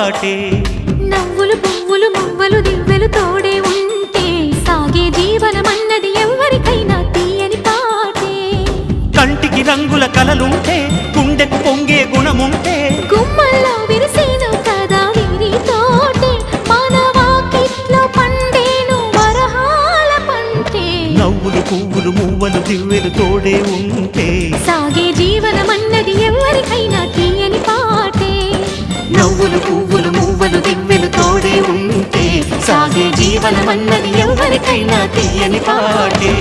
పాటే. నవ్వులు పువ్వులు మువ్వలు దివ్వెలు తోడే ఉంటే సాగే జీవనమన్నది ఎవరికైనా తీయని పాటే. కంటికి రంగుల కలలుంటే గుండెకు పొంగే గుణముంటే గుమ్మల్లో విరిసేను కదా వీరి తోటే మానవాకిట్లో పండేను వరహాల పంటే. నవ్వులు పువ్వులు మువ్వలు దివ్వెలు తోడే ఉంటే సాగే జీవనమన్నది ఎవరికైనా తీయని పాటే. నవ్వులు పువ్వులు మువ్వలు దివ్వెలు తోడే ఉంటే సాగే జీవనమన్నది ఎవరికైనా తీయని పాటే.